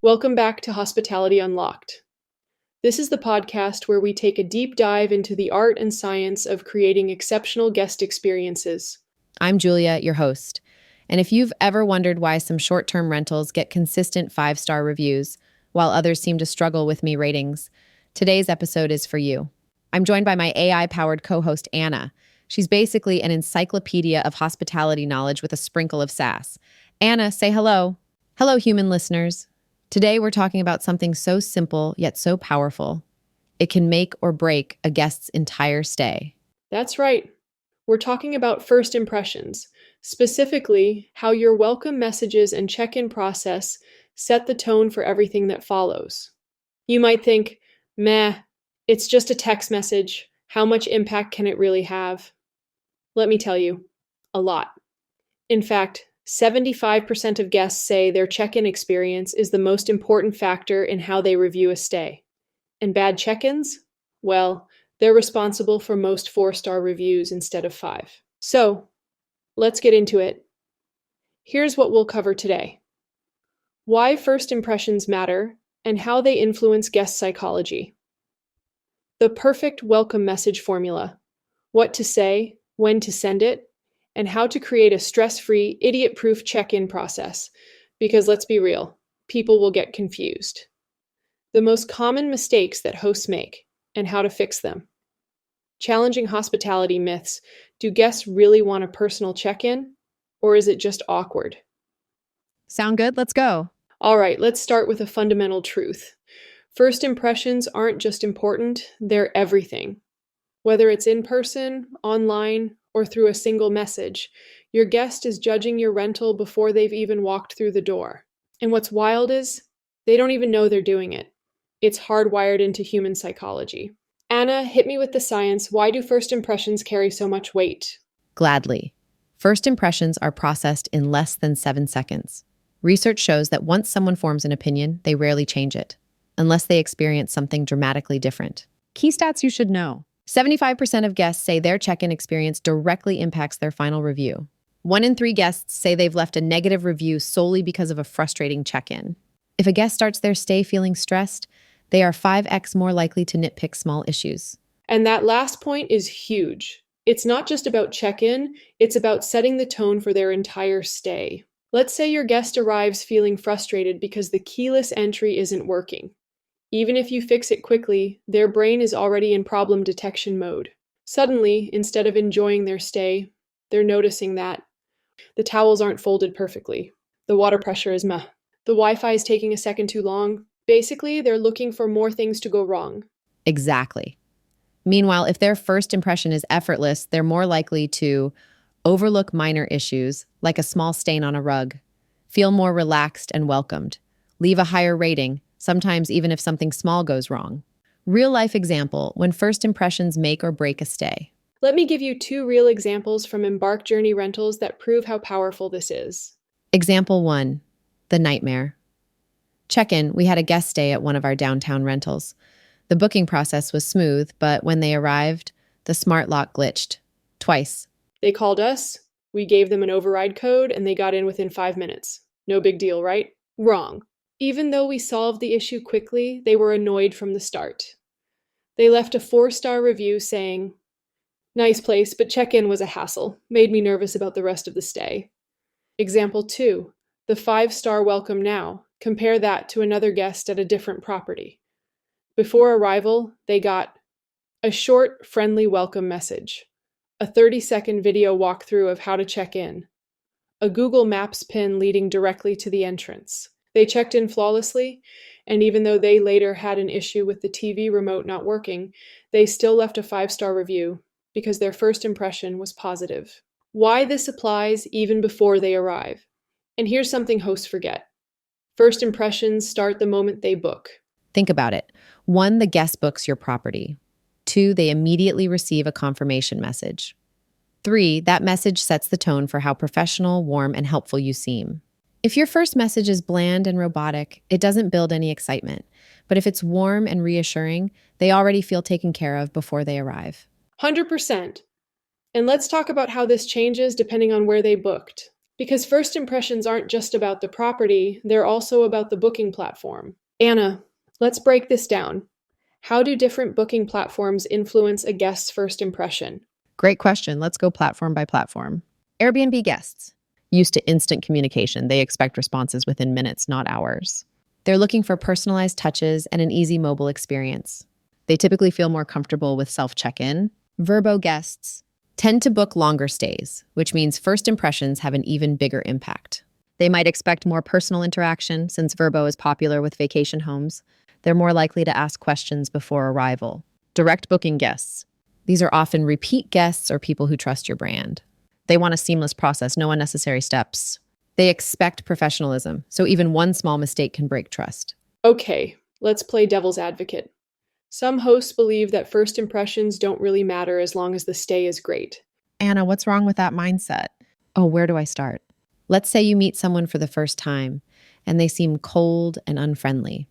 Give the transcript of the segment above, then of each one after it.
Welcome back to Hospitality Unlocked. This is the podcast where we take a deep dive into the art and science of creating exceptional guest experiences. I'm Julia, your host. And if you've ever wondered why some short-term rentals get consistent 5-star reviews, while others seem to struggle with me ratings, today's episode is for you. I'm joined by my AI-powered co-host, Anna. She's basically an encyclopedia of hospitality knowledge with a sprinkle of sass. Anna, say hello. Hello, human listeners. Today, we're talking about something so simple yet so powerful. It can make or break a guest's entire stay. That's right. We're talking about first impressions, specifically how your welcome messages and check-in process set the tone for everything that follows. You might think, meh, it's just a text message. How much impact can it really have? Let me tell you, a lot. In fact, 75% of guests say their check-in experience is the most important factor in how they review a stay. And bad check-ins? Well, they're responsible for most 4-star reviews instead of 5. So, let's get into it. Here's what we'll cover today. Why first impressions matter and how they influence guest psychology. The perfect welcome message formula. What to say, when to send it, and how to create a stress-free, idiot-proof check-in process. Because let's be real, people will get confused. The most common mistakes that hosts make, and how to fix them. Challenging hospitality myths. Do guests really want a personal check-in? Or is it just awkward? Sound good? Let's go. All right, let's start with a fundamental truth. First impressions aren't just important, they're everything. Whether it's in person, online, or through a single message, your guest is judging your rental before they've even walked through the door. And what's wild is, they don't even know they're doing it. It's hardwired into human psychology. Anna, hit me with the science. Why do first impressions carry so much weight? Gladly. First impressions are processed in less than 7 seconds. Research shows that once someone forms an opinion, they rarely change it, unless they experience something dramatically different. Key stats you should know. 75% of guests say their check-in experience directly impacts their final review. 1 in 3 guests say they've left a negative review solely because of a frustrating check-in. If a guest starts their stay feeling stressed, they are 5x more likely to nitpick small issues. And that last point is huge. It's not just about check-in, it's about setting the tone for their entire stay. Let's say your guest arrives feeling frustrated because the keyless entry isn't working. Even if you fix it quickly, their brain is already in problem detection mode. Suddenly, instead of enjoying their stay, they're noticing that the towels aren't folded perfectly. The water pressure is meh. The Wi-Fi is taking a second too long. Basically, they're looking for more things to go wrong. Exactly. Meanwhile, if their first impression is effortless, they're more likely to overlook minor issues, like a small stain on a rug, feel more relaxed and welcomed, leave a higher rating, sometimes even if something small goes wrong. Real-life example, when first impressions make or break a stay. Let me give you 2 real examples from Embark Journey Rentals that prove how powerful this is. Example 1, the nightmare. Check-in, we had a guest stay at one of our downtown rentals. The booking process was smooth, but when they arrived, the smart lock glitched. Twice. They called us, we gave them an override code, and they got in within 5 minutes. No big deal, right? Wrong. Even though we solved the issue quickly, they were annoyed from the start. They left a 4-star review saying, "Nice place, but check-in was a hassle. Made me nervous about the rest of the stay." Example 2, the 5-star welcome now. Compare that to another guest at a different property. Before arrival, they got a short, friendly welcome message, a 30-second video walkthrough of how to check in, a Google Maps pin leading directly to the entrance. They checked in flawlessly, and even though they later had an issue with the TV remote not working, they still left a 5-star review because their first impression was positive. Why this applies even before they arrive. And here's something hosts forget. First impressions start the moment they book. Think about it. 1, the guest books your property. 2, they immediately receive a confirmation message. 3, that message sets the tone for how professional, warm, and helpful you seem. If your first message is bland and robotic, it doesn't build any excitement. But if it's warm and reassuring, they already feel taken care of before they arrive. 100%. And let's talk about how this changes depending on where they booked. Because first impressions aren't just about the property, they're also about the booking platform. Anna, let's break this down. How do different booking platforms influence a guest's first impression? Great question. Let's go platform by platform. Airbnb guests. Used to instant communication, they expect responses within minutes, not hours. They're looking for personalized touches and an easy mobile experience. They typically feel more comfortable with self-check-in. Vrbo guests tend to book longer stays, which means first impressions have an even bigger impact. They might expect more personal interaction since Vrbo is popular with vacation homes. They're more likely to ask questions before arrival. Direct booking guests. These are often repeat guests or people who trust your brand. They want a seamless process, no unnecessary steps. They expect professionalism, so even one small mistake can break trust. Okay, let's play devil's advocate. Some hosts believe that first impressions don't really matter as long as the stay is great. Anna, what's wrong with that mindset? Oh, where do I start? Let's say you meet someone for the first time and they seem cold and unfriendly.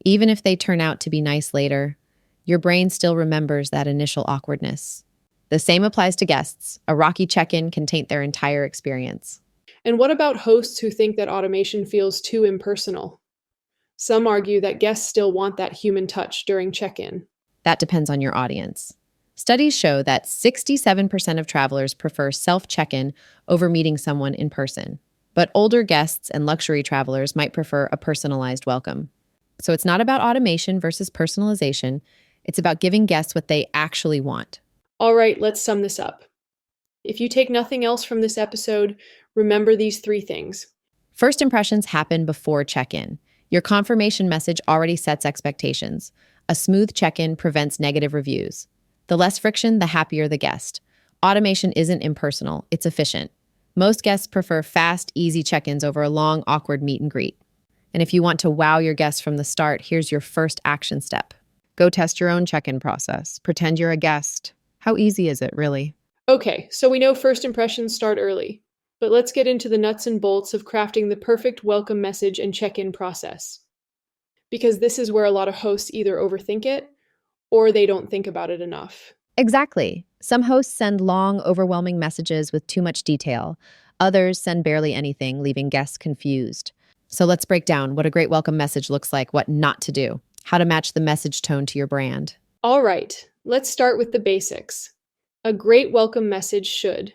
Even if they turn out to be nice later, your brain still remembers that initial awkwardness. The same applies to guests. A rocky check-in can taint their entire experience. And what about hosts who think that automation feels too impersonal? Some argue that guests still want that human touch during check-in. That depends on your audience. Studies show that 67% of travelers prefer self-check-in over meeting someone in person. But older guests and luxury travelers might prefer a personalized welcome. So it's not about automation versus personalization. It's about giving guests what they actually want. All right, let's sum this up. If you take nothing else from this episode, remember these 3 things. First impressions happen before check-in. Your confirmation message already sets expectations. A smooth check-in prevents negative reviews. The less friction, the happier the guest. Automation isn't impersonal, it's efficient. Most guests prefer fast, easy check-ins over a long, awkward meet and greet. And if you want to wow your guests from the start, here's your first action step. Go test your own check-in process. Pretend you're a guest. How easy is it, really? Okay, so we know first impressions start early, but let's get into the nuts and bolts of crafting the perfect welcome message and check-in process. Because this is where a lot of hosts either overthink it or they don't think about it enough. Exactly. Some hosts send long, overwhelming messages with too much detail. Others send barely anything, leaving guests confused. So let's break down what a great welcome message looks like, what not to do, how to match the message tone to your brand. All right, let's start with the basics. A great welcome message should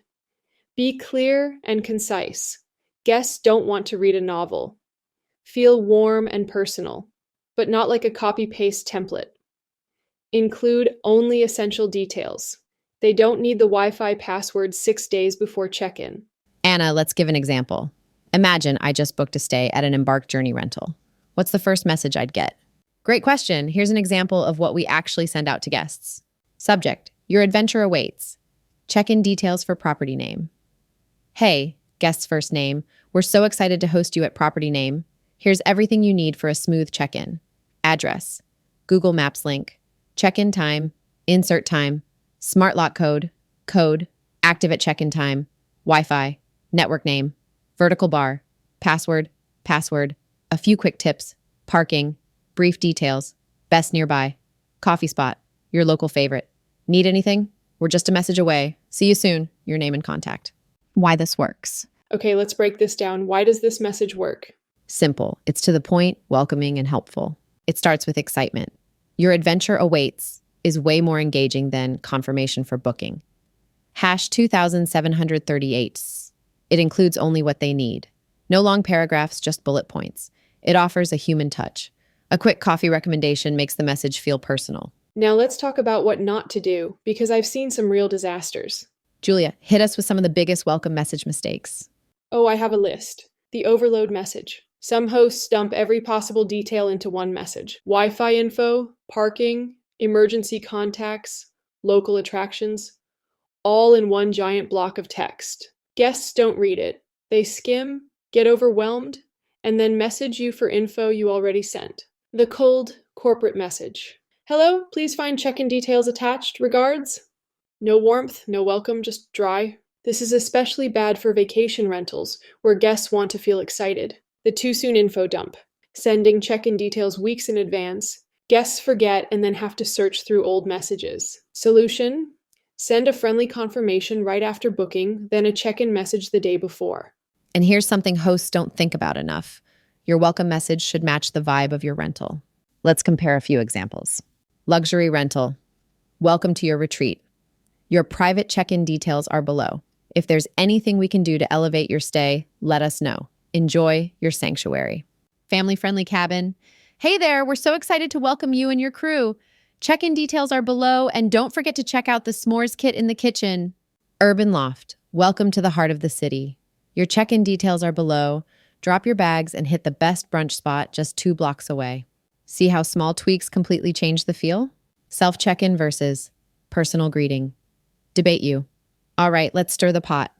be clear and concise. Guests don't want to read a novel. Feel warm and personal, but not like a copy-paste template. Include only essential details. They don't need the Wi-Fi password 6 days before check-in. Anna, let's give an example. Imagine I just booked a stay at an Embark Journey Rental. What's the first message I'd get? Great question. Here's an example of what we actually send out to guests. Subject: your adventure awaits. Check-in details for property name. Hey, guest's first name. We're so excited to host you at property name. Here's everything you need for a smooth check-in. Address: Google Maps link. Check-in time. Insert time. Smart lock code. Code. Active at check-in time. Wi-Fi. Network name. Vertical bar. Password. Password. A few quick tips. Parking. Brief details. Best nearby. Coffee spot. Your local favorite. Need anything? We're just a message away. See you soon. Your name and contact. Why this works. Okay, let's break this down. Why does this message work? Simple. It's to the point, welcoming, and helpful. It starts with excitement. Your adventure awaits is way more engaging than confirmation for booking. Hash 2738. It includes only what they need. No long paragraphs, just bullet points. It offers a human touch. A quick coffee recommendation makes the message feel personal. Now let's talk about what not to do, because I've seen some real disasters. Julia, hit us with some of the biggest welcome message mistakes. Oh, I have a list. The overload message. Some hosts dump every possible detail into one message. Wi-Fi info, parking, emergency contacts, local attractions, all in one giant block of text. Guests don't read it. They skim, get overwhelmed, and then message you for info you already sent. The cold corporate message. Hello, please find check-in details attached. Regards. No warmth, no welcome, just dry. This is especially bad for vacation rentals, where guests want to feel excited. The too soon info dump. Sending check-in details weeks in advance. Guests forget and then have to search through old messages. Solution: send a friendly confirmation right after booking, then a check-in message the day before. And here's something hosts don't think about enough. Your welcome message should match the vibe of your rental. Let's compare a few examples. Luxury rental. Welcome to your retreat. Your private check-in details are below. If there's anything we can do to elevate your stay, let us know. Enjoy your sanctuary. Family-friendly cabin. Hey there, we're so excited to welcome you and your crew. Check-in details are below, and don't forget to check out the s'mores kit in the kitchen. Urban loft. Welcome to the heart of the city. Your check-in details are below. Drop your bags and hit the best brunch spot just 2 blocks away. See how small tweaks completely change the feel? Self-check-in versus personal greeting. Debate you. All right, let's stir the pot.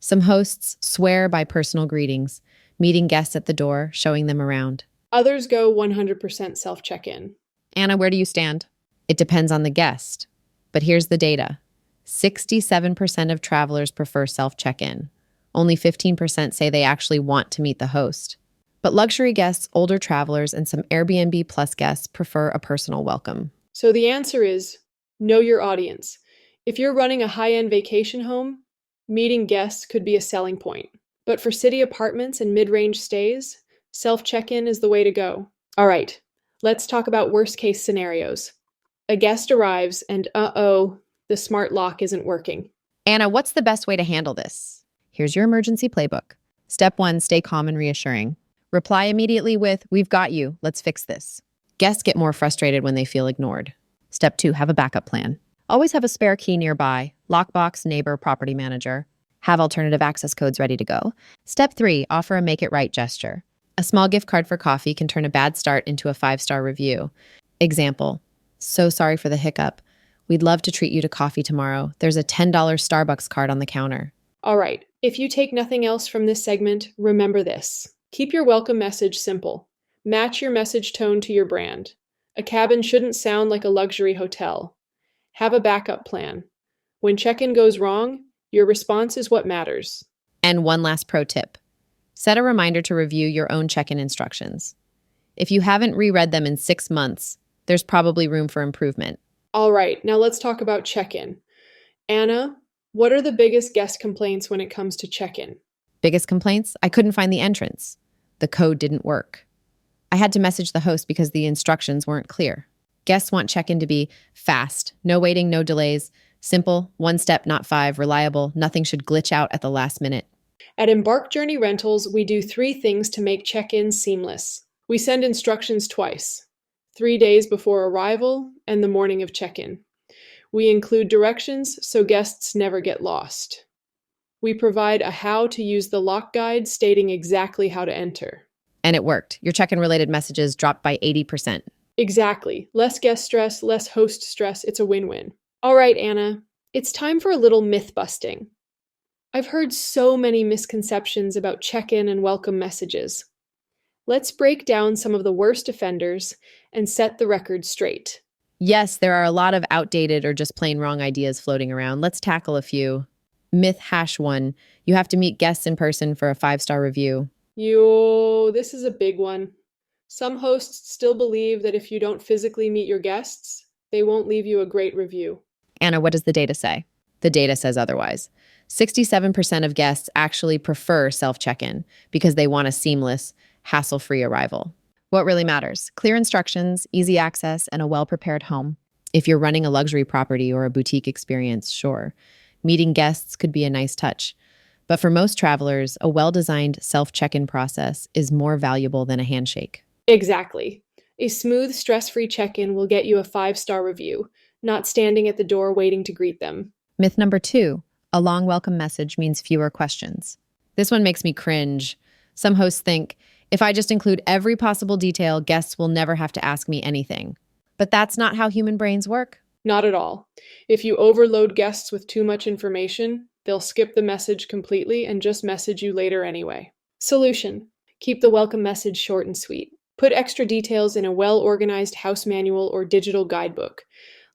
Some hosts swear by personal greetings, meeting guests at the door, showing them around. Others go 100% self check-in. Anna, where do you stand? It depends on the guest. But here's the data. 67% of travelers prefer self-check-in. Only 15% say they actually want to meet the host. But luxury guests, older travelers, and some Airbnb Plus guests prefer a personal welcome. So the answer is know your audience. If you're running a high-end vacation home, meeting guests could be a selling point. But for city apartments and mid-range stays, self-check-in is the way to go. All right, let's talk about worst-case scenarios. A guest arrives and the smart lock isn't working. Anna, what's the best way to handle this? Here's your emergency playbook. Step 1, stay calm and reassuring. Reply immediately with, "We've got you, let's fix this." Guests get more frustrated when they feel ignored. Step 2, have a backup plan. Always have a spare key nearby, lockbox, neighbor, property manager. Have alternative access codes ready to go. Step 3, offer a make it right gesture. A small gift card for coffee can turn a bad start into a 5-star review. Example, so sorry for the hiccup. We'd love to treat you to coffee tomorrow. There's a $10 Starbucks card on the counter. All right, if you take nothing else from this segment, remember this. Keep your welcome message simple. Match your message tone to your brand. A cabin shouldn't sound like a luxury hotel. Have a backup plan. When check-in goes wrong, your response is what matters. And one last pro tip. Set a reminder to review your own check-in instructions. If you haven't reread them in 6 months, there's probably room for improvement. All right, now let's talk about check-in. Anna, what are the biggest guest complaints when it comes to check-in? Biggest complaints? I couldn't find the entrance. The code didn't work. I had to message the host because the instructions weren't clear. Guests want check-in to be fast, no waiting, no delays, simple, 1 step, not 5, reliable, nothing should glitch out at the last minute. At Embark Journey Rentals, we do 3 things to make check-in seamless. We send instructions twice, 3 days before arrival and the morning of check-in. We include directions so guests never get lost. We provide a how to use the lock guide stating exactly how to enter. And it worked. Your check-in related messages dropped by 80%. Exactly. Less guest stress, less host stress. It's a win-win. All right, Anna, it's time for a little myth busting. I've heard so many misconceptions about check-in and welcome messages. Let's break down some of the worst offenders and set the record straight. Yes, there are a lot of outdated or just plain wrong ideas floating around. Let's tackle a few. Myth #1. You have to meet guests in person for a 5-star review. This is a big one. Some hosts still believe that if you don't physically meet your guests, they won't leave you a great review. Anna, what does the data say? The data says otherwise. 67% of guests actually prefer self-check-in because they want a seamless, hassle-free arrival. What really matters? Clear instructions, easy access, and a well-prepared home. If you're running a luxury property or a boutique experience, sure. Meeting guests could be a nice touch. But for most travelers, a well-designed self-check-in process is more valuable than a handshake. Exactly. A smooth, stress-free check-in will get you a 5-star review, not standing at the door waiting to greet them. Myth #2, a long welcome message means fewer questions. This one makes me cringe. Some hosts think, if I just include every possible detail, guests will never have to ask me anything. But that's not how human brains work. Not at all. If you overload guests with too much information, they'll skip the message completely and just message you later anyway. Solution: keep the welcome message short and sweet. Put extra details in a well-organized house manual or digital guidebook,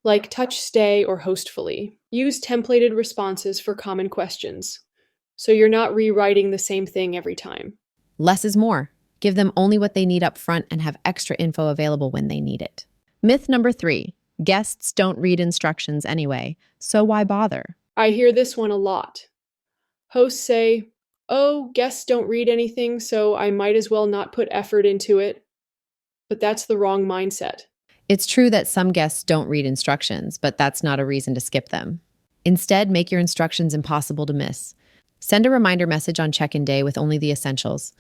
like Touch Stay or Hostfully. Use templated responses for common questions, so you're not rewriting the same thing every time. Less is more. Give them only what they need up front and have extra info available when they need it. Myth #3, guests don't read instructions anyway, so why bother? I hear this one a lot. Hosts say, Oh, guests don't read anything, so I might as well not put effort into it. But that's the wrong mindset. It's true that some guests don't read instructions, but that's not a reason to skip them. Instead, make your instructions impossible to miss. Send a reminder message on check-in day with only the essentials.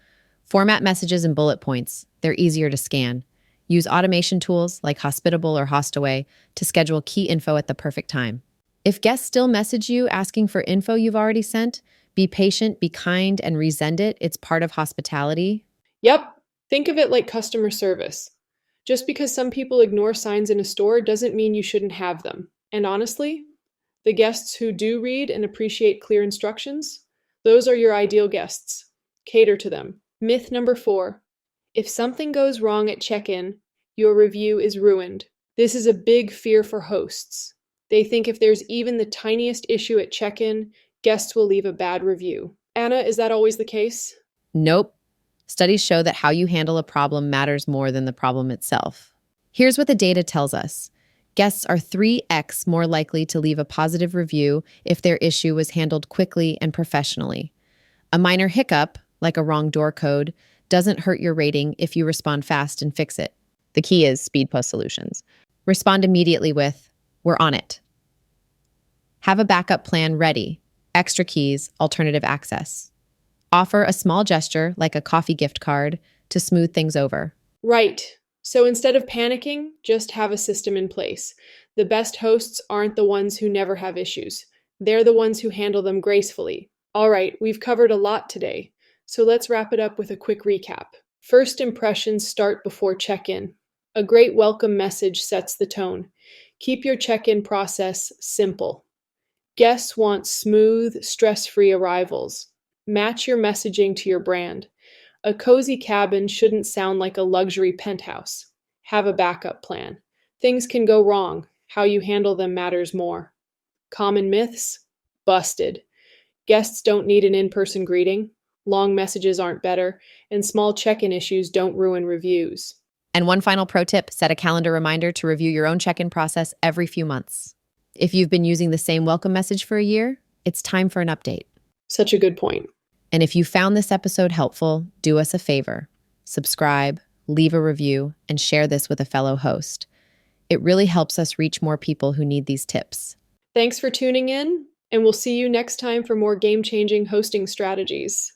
Format messages in bullet points. They're easier to scan. Use automation tools like Hospitable or Hostaway to schedule key info at the perfect time. If guests still message you asking for info you've already sent, be patient, be kind, and resend it. It's part of hospitality. Yep, think of it like customer service. Just because some people ignore signs in a store doesn't mean you shouldn't have them. And honestly, the guests who do read and appreciate clear instructions, those are your ideal guests. Cater to them. Myth number 4. If something goes wrong at check-in, your review is ruined. This is a big fear for hosts. They think if there's even the tiniest issue at check-in, guests will leave a bad review. Anna, is that always the case? Nope. Studies show that how you handle a problem matters more than the problem itself. Here's what the data tells us. Guests are 3x more likely to leave a positive review if their issue was handled quickly and professionally. A minor hiccup, like a wrong door code, doesn't hurt your rating if you respond fast and fix it. The key is speed plus solutions. Respond immediately with, "We're on it." Have a backup plan ready, extra keys, alternative access. Offer a small gesture, like a coffee gift card, to smooth things over. Right. So instead of panicking, just have a system in place. The best hosts aren't the ones who never have issues. They're the ones who handle them gracefully. All right, we've covered a lot today. So let's wrap it up with a quick recap. First impressions start before check-in. A great welcome message sets the tone. Keep your check-in process simple. Guests want smooth, stress-free arrivals. Match your messaging to your brand. A cozy cabin shouldn't sound like a luxury penthouse. Have a backup plan. Things can go wrong. How you handle them matters more. Common myths? Busted. Guests don't need an in-person greeting. Long messages aren't better. And small check-in issues don't ruin reviews. And one final pro tip, set a calendar reminder to review your own check-in process every few months. If you've been using the same welcome message for a year, it's time for an update. Such a good point. And if you found this episode helpful, do us a favor. Subscribe, leave a review, and share this with a fellow host. It really helps us reach more people who need these tips. Thanks for tuning in, and we'll see you next time for more game-changing hosting strategies.